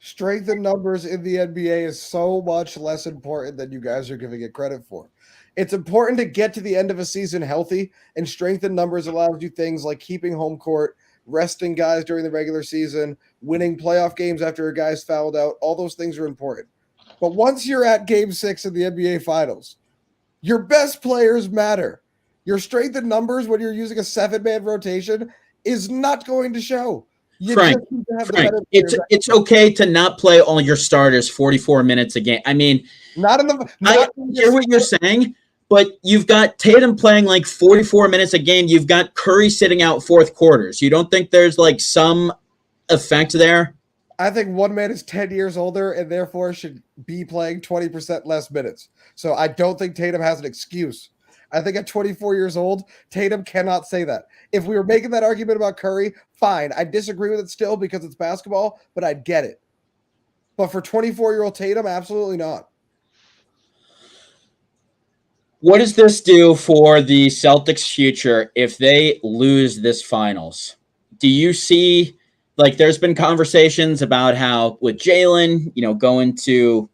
Strength in numbers in the NBA is so much less important than you guys are giving it credit for. It's important to get to the end of a season healthy, and strength in numbers allows you things like keeping home court, resting guys during the regular season, winning playoff games after a guy's fouled out. All those things are important. But once you're at game 6 of the NBA Finals, your best players matter. Your strength in numbers when you're using a 7-man rotation is not going to show. Frank, it's okay to not play all your starters 44 minutes a game. I hear what you're saying, but you've got Tatum playing like 44 minutes a game. You've got Curry sitting out fourth quarters. You don't think there's like some effect there? I think one man is 10 years older and therefore should be playing 20% less minutes. So I don't think Tatum has an excuse. I think at 24 years old, Tatum cannot say that. If we were making that argument about Curry, fine. I disagree with it still because it's basketball, but I'd get it. But for 24-year-old Tatum, absolutely not. What does this do for the Celtics' future if they lose this finals? Do you see like there's been conversations about how with Jalen, going to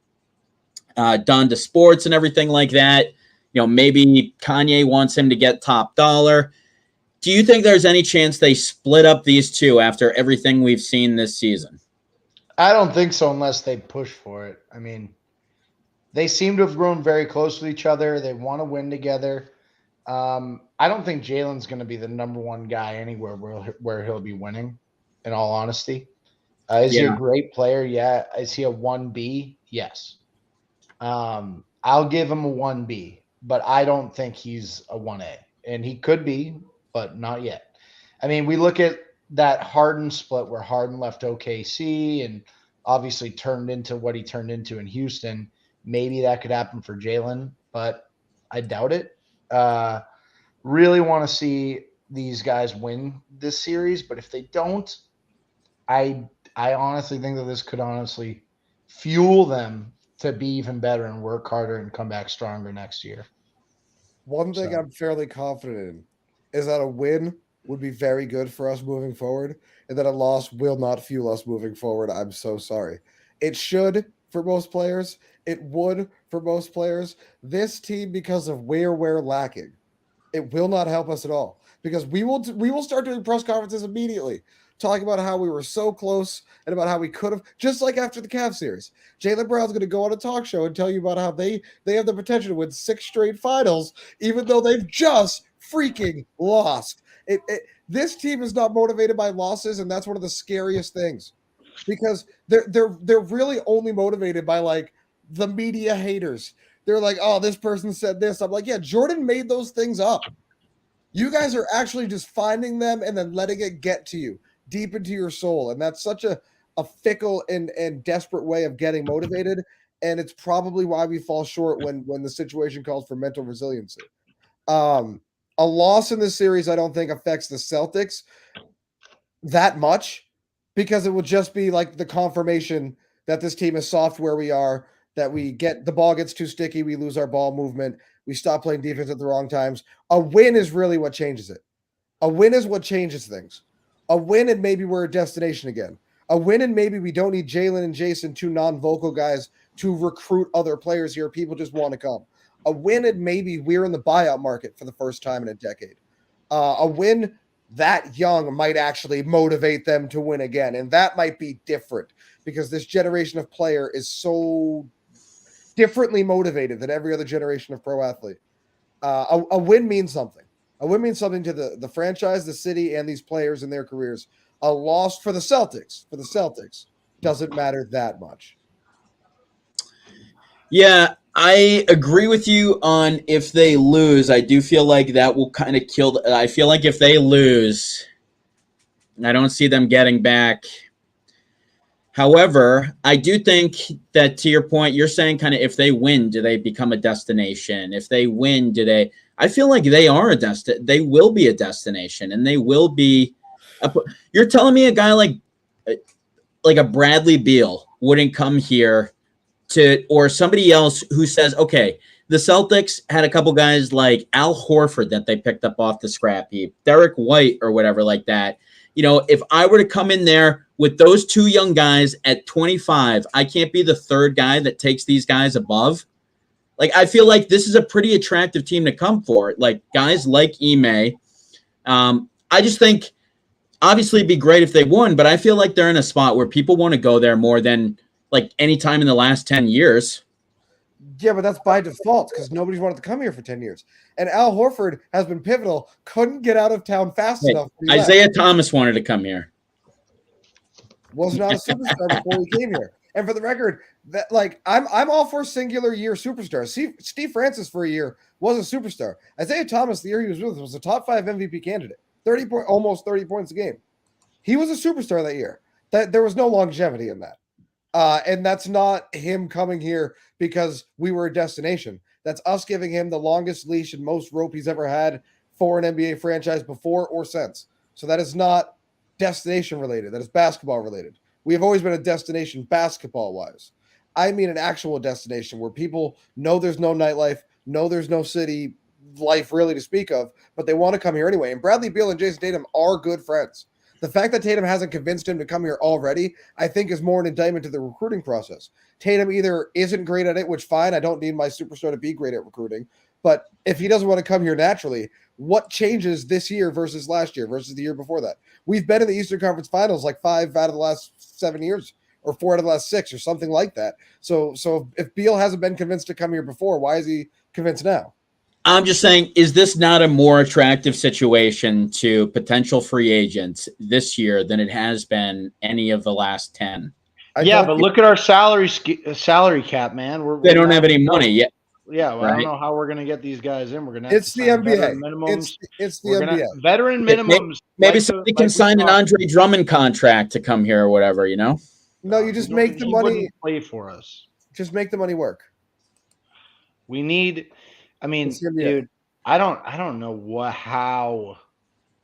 Donda Sports and everything like that, maybe Kanye wants him to get top dollar. Do you think there's any chance they split up these two after everything we've seen this season? I don't think so unless they push for it. I mean, they seem to have grown very close with each other. They want to win together. I don't think Jalen's going to be the number one guy anywhere where he'll be winning, in all honesty. Is he a Yeah. great player? Yeah. Is he a 1B? Yes. I'll give him a 1B, but I don't think he's a 1A. And he could be, but not yet. I mean, we look at that Harden split where Harden left OKC and obviously turned into what he turned into in Houston. Maybe that could happen for Jalen, but I doubt it. Really want to see these guys win this series, but if they don't, I honestly think that this could honestly fuel them to be even better and work harder and come back stronger next year. One thing So. I'm fairly confident in is that a win would be very good for us moving forward, and that a loss will not fuel us moving forward. I'm so sorry. It should for most players. It would for most players. This team, because of where we're lacking, it will not help us at all, because we will start doing press conferences immediately talking about how we were so close and about how we could have, just like after the Cavs series. Jaylen Brown's going to go on a talk show and tell you about how they have the potential to win 6 straight finals, even though they've just freaking lost. This team is not motivated by losses, and that's one of the scariest things, because they're really only motivated by like the media haters. They're like, oh, this person said this. I'm like, yeah, Jordan made those things up. You guys are actually just finding them and then letting it get to you deep into your soul. And that's such a fickle and desperate way of getting motivated. And it's probably why we fall short when the situation calls for mental resiliency. A loss in this series, I don't think affects the Celtics that much, because it will just be like the confirmation that this team is soft where we are, that we get the ball gets too sticky, we lose our ball movement, we stop playing defense at the wrong times. A win is really what changes it. A win is what changes things. A win and maybe we're a destination again. A win and maybe we don't need Jalen and Jason, two non-vocal guys, to recruit other players here. People just want to come. A win and maybe we're in the buyout market for the first time in a decade. A win that young might actually motivate them to win again. And that might be different, because this generation of player is so differently motivated than every other generation of pro athlete. A win means something. A win means something to the franchise, the city, and these players in their careers. A loss for the Celtics, doesn't matter that much. Yeah, I agree with you on if they lose. I do feel like that will kind of kill. I feel like if they lose, I don't see them getting back. However, I do think that, to your point, you're saying kind of if they win, do they become a destination? If they win, do they? I feel like they are they will be a destination, and they will be. You're telling me a guy like a Bradley Beal wouldn't come here or somebody else who says, okay, the Celtics had a couple guys like Al Horford that they picked up off the scrap heap, Derek White or whatever like that. If I were to come in there with those two young guys at 25, I can't be the third guy that takes these guys above. Like, I feel like this is a pretty attractive team to come for. Like, guys like Ime. I just think, obviously, it'd be great if they won, but I feel like they're in a spot where people want to go there more than like any time in the last 10 years. Yeah, but that's by default, because nobody's wanted to come here for 10 years. And Al Horford has been pivotal, couldn't get out of town fast enough. Isaiah Thomas wanted to come here. Was not a superstar before he came here. And for the record, that like I'm all for singular year superstars. Steve Francis for a year was a superstar. Isaiah Thomas, the year he was with us, was a top 5 MVP candidate. Almost 30 points a game. He was a superstar that year. That there was no longevity in that. And that's not him coming here because we were a destination. That's us giving him the longest leash and most rope he's ever had for an NBA franchise before or since. So that is not destination related. That is basketball related. We have always been a destination basketball wise. I mean an actual destination where people know there's no nightlife, know there's no city life really to speak of, but they want to come here anyway. And Bradley Beal and Jason Tatum are good friends. The fact that Tatum hasn't convinced him to come here already, I think, is more an indictment to the recruiting process. Tatum either isn't great at it, which fine, I don't need my superstar to be great at recruiting. But if he doesn't want to come here naturally, what changes this year versus last year versus the year before that? We've been in the Eastern Conference Finals like 5 out of the last 7 years, or 4 out of the last 6, or something like that. So if Beal hasn't been convinced to come here before, why is he convinced now? I'm just saying, is this not a more attractive situation to potential free agents this year than it has been any of the last 10? Yeah, but look at our salary cap, man. They don't have any money yet. Yeah, well, right? I don't know how we're going to get these guys in. We're going to have It's to the sign NBA. veteran minimums. It's the We're gonna NBA. veteran minimums. Maybe somebody can sign an Andre Drummond contract to come here or whatever, you know? No, you just make the money. Wouldn't play for us. Just make the money work. We need. I mean, dude, I don't know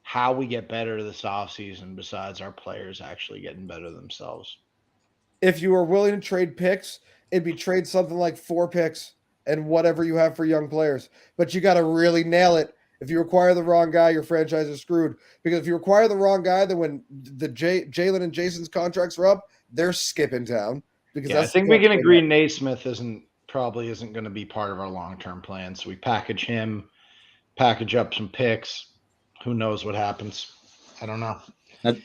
how we get better this offseason besides our players actually getting better themselves. If you were willing to trade picks, it'd be trade something like 4 picks and whatever you have for young players. But you got to really nail it. If you acquire the wrong guy, your franchise is screwed. Because if you acquire the wrong guy, then when the Jalen and Jason's contracts are up, they're skipping town. Because I think we can agree Naismith probably isn't going to be part of our long-term plan. So we package him, package up some picks. Who knows what happens? I don't know.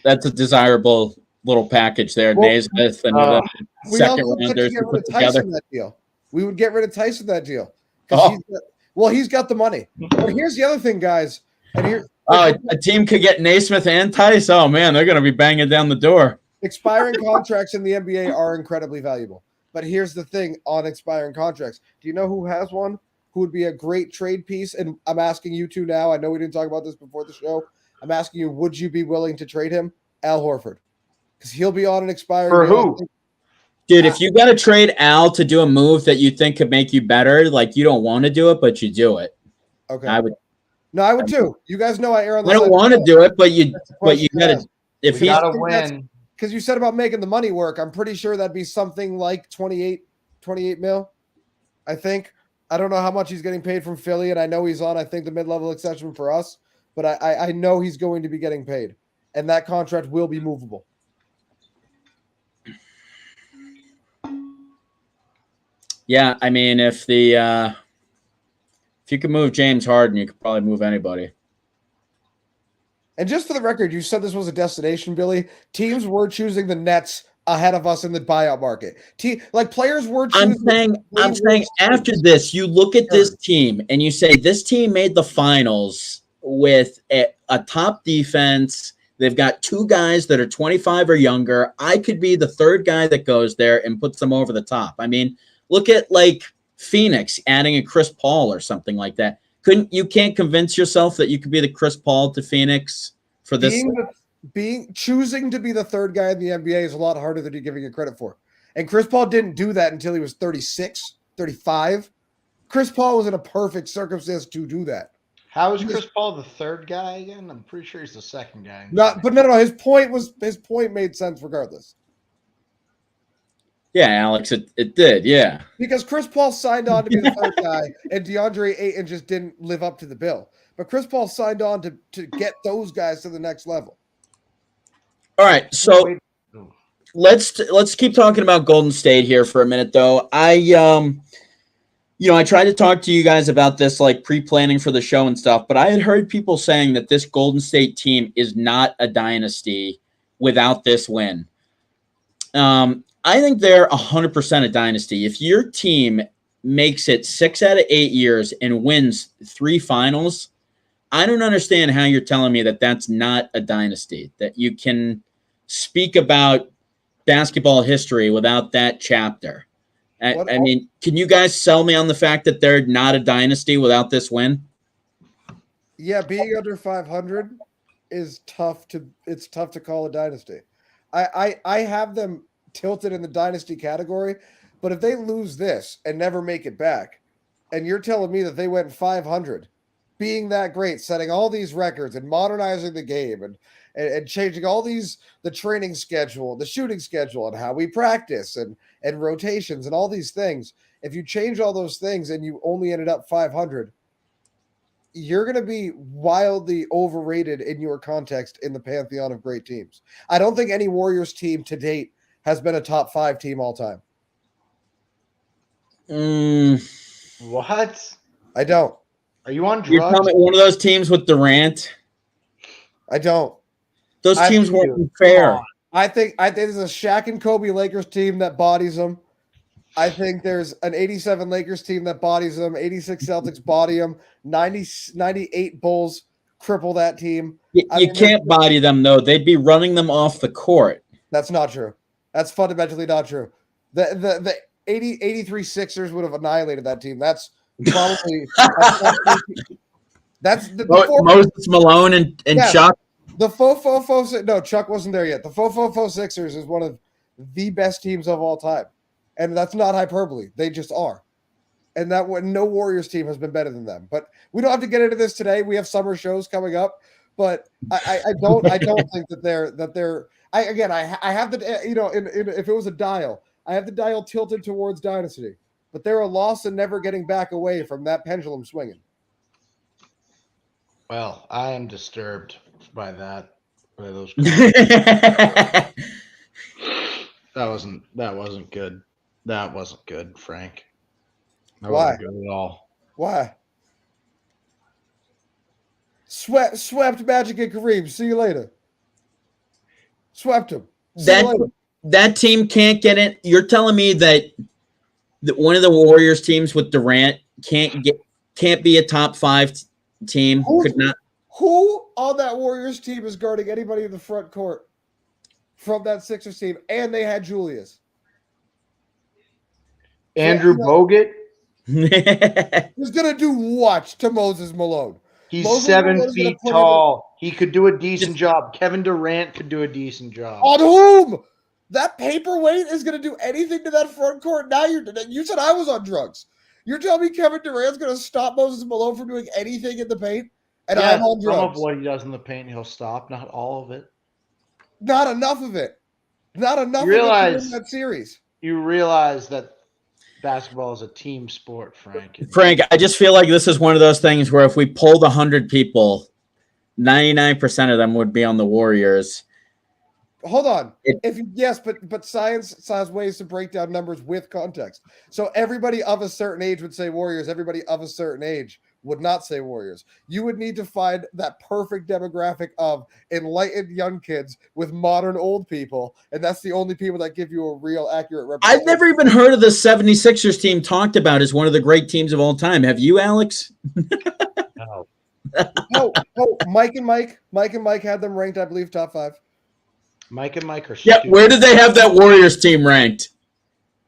That's a desirable little package there. Naismith and second rounders to put together. That deal. We would get rid of Tyson that deal. Oh. He's got the money. But here's the other thing, guys. And here, a team could get Naismith and Tice. Oh man, they're going to be banging down the door. Expiring contracts in the NBA are incredibly valuable. But here's the thing on expiring contracts. Do you know who has one? Who would be a great trade piece? And I'm asking you two now. I know we didn't talk about this before the show. I'm asking you, would you be willing to trade him? Al Horford. Because he'll be on an expiring For who? Dude, if you got to trade Al to do a move that you think could make you better, like you don't want to do it, but you do it. Okay. I would. No, I would too. You guys know I err on the I don't want to do it, but you got to. If we got to win. Because you said about making the money work, I'm pretty sure that'd be something like 28 mil, I think. I don't know how much he's getting paid from Philly, and I know he's on, I think, the mid-level exception for us, but I know he's going to be getting paid, and that contract will be movable. Yeah, I mean, if you could move James Harden, you could probably move anybody. And just for the record, you said this was a destination, Billy. Teams were choosing the Nets ahead of us in the buyout market. Players were choosing. I'm saying after this, you look at this team and you say this team made the finals with a top defense. They've got 2 guys that are 25 or younger. I could be the 3rd guy that goes there and puts them over the top. I mean, look at like Phoenix adding a Chris Paul or something like that. You can't convince yourself that you could be the Chris Paul to Phoenix for this. Choosing to be the 3rd guy in the NBA is a lot harder than you're giving it credit for. And Chris Paul didn't do that until he was 36, 35. Chris Paul was in a perfect circumstance to do that. How is Chris Paul the 3rd guy again? I'm pretty sure he's the 2nd guy. No. His point made sense regardless. Yeah, Alex, it did, yeah. Because Chris Paul signed on to be the 3rd guy, and DeAndre Ayton just didn't live up to the bill. But Chris Paul signed on to get those guys to the next level. All right, so let's keep talking about Golden State here for a minute, though. I tried to talk to you guys about this, like pre-planning for the show and stuff, but I had heard people saying that this Golden State team is not a dynasty without this win. I think they're 100% a dynasty. If your team makes it 6 out of 8 years and wins 3 finals, I don't understand how you're telling me that that's not a dynasty, that you can speak about basketball history without that chapter. I mean, can you guys sell me on the fact that they're not a dynasty without this win? Yeah, being under 500 is tough to call a dynasty. I have them tilted in the dynasty category, but if they lose this and never make it back, and you're telling me that they went 500, being that great, setting all these records and modernizing the game and changing all the training schedule, the shooting schedule, and how we practice and rotations and all these things, if you change all those things and you only ended up 500, you're going to be wildly overrated in your context in the pantheon of great teams. I don't think any Warriors team to date has been a top 5 team all time. What? I don't. Are you on You're drugs? telling me one of those teams with Durant? I don't. Those I teams think weren't fair. I think there's a Shaq and Kobe Lakers team that bodies them. I think there's an 87 Lakers team that bodies them. 86 Celtics body them. 98 Bulls cripple that team. You can't body them, though. They'd be running them off the court. That's not true. That's fundamentally not true. The 83 Sixers would have annihilated that team. That's probably that's the Moses Malone and yeah, Chuck. The Fofo no, Chuck wasn't there yet. The Fofo Sixers is one of the best teams of all time. And that's not hyperbole. They just are. And that no Warriors team has been better than them. But we don't have to get into this today. We have summer shows coming up. But I don't think that they're I have the if it was a dial, I have the dial tilted towards dynasty. But they're a loss and never getting back away from that pendulum swinging. Well, I am disturbed by that. By those. That wasn't good. That wasn't good, Frank. That Why? wasn't good at all. Why? Swept Magic and Kareem. See you later. Swept him. That team can't get it. You're telling me that one of the Warriors teams with Durant can't be a top 5 team? Who on that Warriors team is guarding anybody in the front court from that Sixers team? And they had Julius. Andrew Bogut? Who's going to do what to Moses Malone? He's 7 feet tall. He could do a decent job. Kevin Durant could do a decent job. On whom? That paperweight is going to do anything to that front court? Now you said I was on drugs. You're telling me Kevin Durant's going to stop Moses Malone from doing anything in the paint? And yeah, I'm on drugs. Some of what he does in the paint, he'll stop. Not all of it. Not enough of it. Not enough of it to win that series. You realize that basketball is a team sport, Frank. Frank, I just feel like this is one of those things where if we polled 100 people, 99% of them would be on the Warriors. Hold on. But science has ways to break down numbers with context. So everybody of a certain age would say Warriors. Everybody of a certain age would not say Warriors. You would need to find that perfect demographic of enlightened young kids with modern old people, and that's the only people that give you a real accurate representation. I've never even heard of the 76ers team talked about as one of the great teams of all time. Have you, Alex? No. No, Mike and Mike had them ranked, I believe, top 5. Mike and Mike are stupid. Where did they have that Warriors team ranked?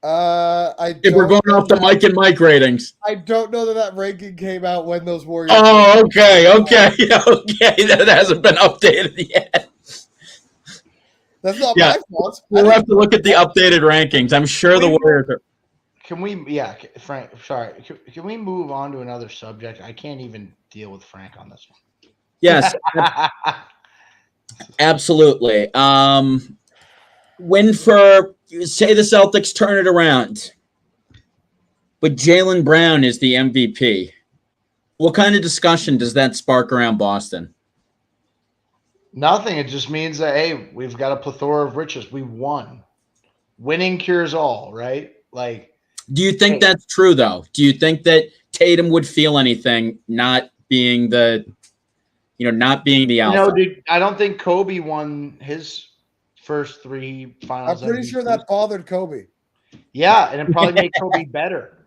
If we're going off the Mike and Mike ratings. I don't know that ranking came out when those Warriors. Oh, okay. That hasn't been updated yet. That's not my fault. We'll have to look at the updated rankings. I'm sure the Warriors are. Can we, Frank, sorry. Can we move on to another subject? I can't even deal with Frank on this one. Yes. Absolutely. Win for, say the Celtics turn it around, but Jaylen Brown is the MVP. What kind of discussion does that spark around Boston? Nothing. It just means that, hey, we've got a plethora of riches. We won. Winning cures all, right? Like, do you think that's true, though? Do you think that Tatum would feel anything not being the alpha? Dude, I don't think Kobe won his first 3 finals. I'm pretty sure that bothered Kobe. Yeah, and it probably made Kobe better.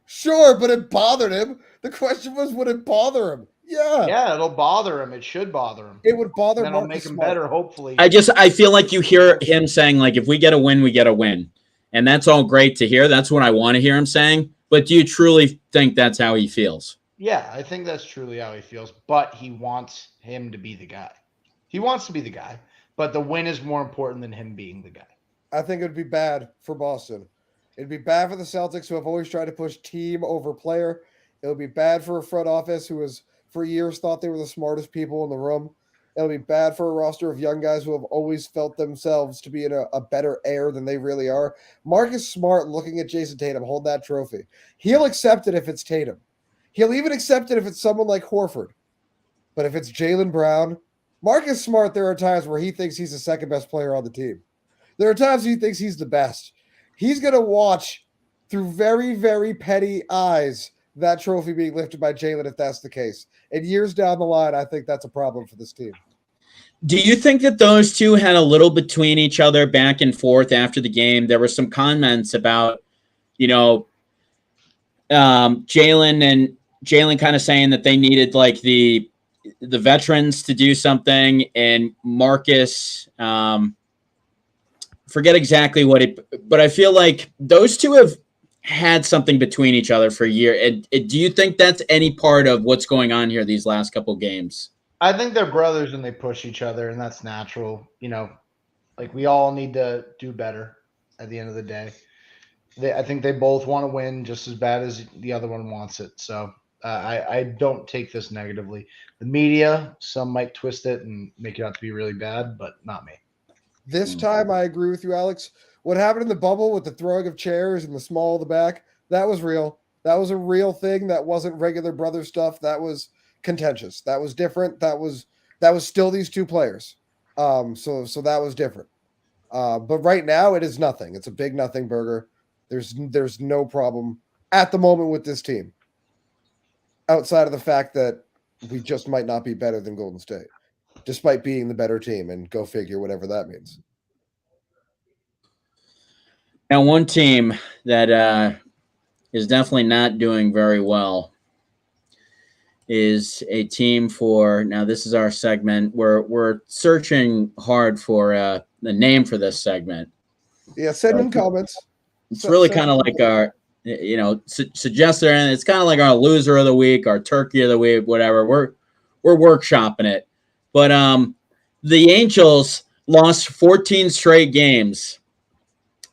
Sure, but it bothered him. The question was, would it bother him? Yeah. Yeah, it'll bother him. It should bother him. It would bother him. That'll make him better, hopefully. I feel like you hear him saying, like, if we get a win, we get a win. And that's all great to hear. That's what I want to hear him saying. But do you truly think that's how he feels? Yeah, I think that's truly how he feels. But he wants him to be the guy. He wants to be the guy. But the win is more important than him being the guy. I think it would be bad for Boston. It'd be bad for the Celtics, who have always tried to push team over player. It would be bad for a front office who has, for years, thought they were the smartest people in the room. It'll be bad for a roster of young guys who have always felt themselves to be in a better air than they really are. Marcus Smart looking at Jason Tatum hold that trophy. He'll accept it if it's Tatum. He'll even accept it if it's someone like Horford. But if it's Jaylen Brown, Marcus Smart, there are times where he thinks he's the second best player on the team. There are times he thinks he's the best. He's going to watch through very, very petty eyes that trophy being lifted by Jaylen if that's the case. And years down the line, I think that's a problem for this team. Do you think that those two had a little between each other back and forth after the game? There were some comments about, Jaylen kind of saying that they needed like the veterans to do something, and Marcus, forget exactly what but I feel like those two have had something between each other for a year. And do you think that's any part of what's going on here these last couple games? I think they're brothers and they push each other, and that's natural. Like we all need to do better at the end of the day. I think they both want to win just as bad as the other one wants it. So I don't take this negatively. The media, some might twist it and make it out to be really bad, but not me. This time, I agree with you, Alex. What happened in the bubble with the throwing of chairs and the small of the back, that was real. That was a real thing. That wasn't regular brother stuff. That was contentious. That was different. That was still these two players. So that was different. But right now, it is nothing. It's a big nothing burger. There's no problem at the moment with this team, outside of the fact that we just might not be better than Golden State, despite being the better team, and go figure, whatever that means. Now, one team that is definitely not doing very well is a team for, now this is our segment. We're searching hard for the name for this segment. Yeah, send in comments. It's really kind of like our, suggested, and it's kind of like our loser of the week, our turkey of the week, whatever. We're workshopping it. But the Angels lost 14 straight games.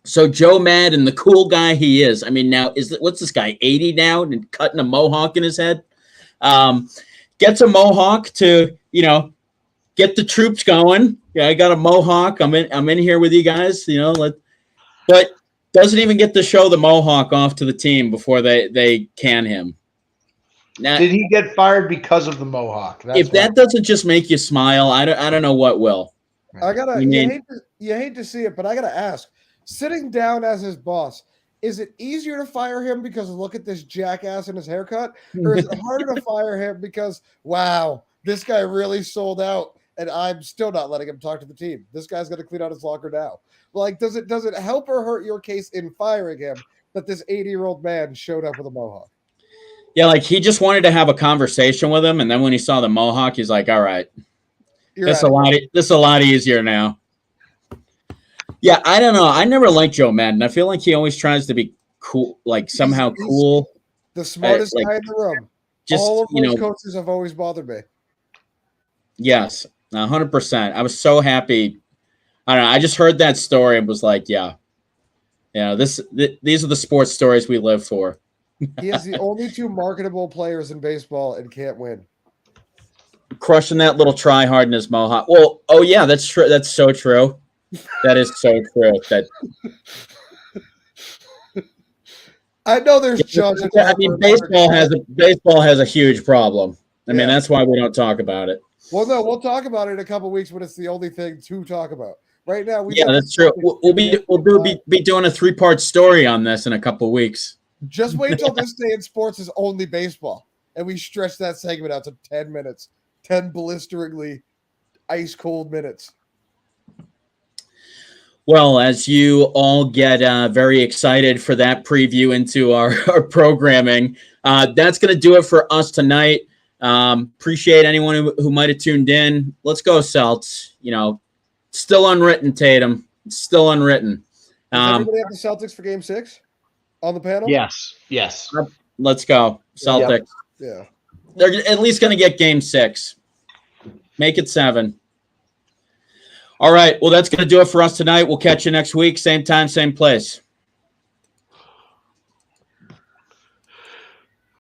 So Joe Madden, the cool guy he is. I mean, now what's this guy, 80 now, and cutting a mohawk in his head? Gets a mohawk to, get the troops going. Yeah, I got a mohawk. I'm in here with you guys. But doesn't even get to show the mohawk off to the team before they can him. Now, did he get fired because of the mohawk? If that doesn't just make you smile, I don't know what will. You hate to see it, but I gotta ask. Sitting down as his boss, is it easier to fire him because look at this jackass in his haircut, or is it harder to fire him because wow, this guy really sold out, and I'm still not letting him talk to the team? This guy's gonna clean out his locker now. Like, does it help or hurt your case in firing him that this 80-year-old man showed up with a mohawk? Yeah, like he just wanted to have a conversation with him, and then when he saw the mohawk, he's like, "All right, this a lot easier now." Yeah, I don't know. I never liked Joe Madden. I feel like he always tries to be cool, like somehow cool. The smartest guy in the room. All of those coaches have always bothered me. Yes, 100%. I was so happy. I don't know. I just heard that story and was like, yeah, these are the sports stories we live for. He is the only two marketable players in baseball and can't win. Crushing that little try hard in his mohawk. Well, oh yeah, that's true. That's so true. That is so true. I know there's judges. I mean, baseball has a huge problem. I mean, that's why we don't talk about it. Well, no, we'll talk about it in a couple weeks when it's the only thing to talk about. Right now, that's true. We'll be doing a 3-part story on this in a couple of weeks. Just wait until this day in sports is only baseball, and we stretch that segment out to 10 minutes, 10 blisteringly ice cold minutes. Well, as you all get very excited for that preview into our programming, that's going to do it for us tonight. Appreciate anyone who might have tuned in. Let's go, Celts. Still unwritten, Tatum. It's still unwritten. Does everybody have the Celtics for Game 6 on the panel? Yes. Let's go, Celtics. Yeah. They're at least going to get Game 6. Make it 7. All right. Well, that's going to do it for us tonight. We'll catch you next week. Same time, same place.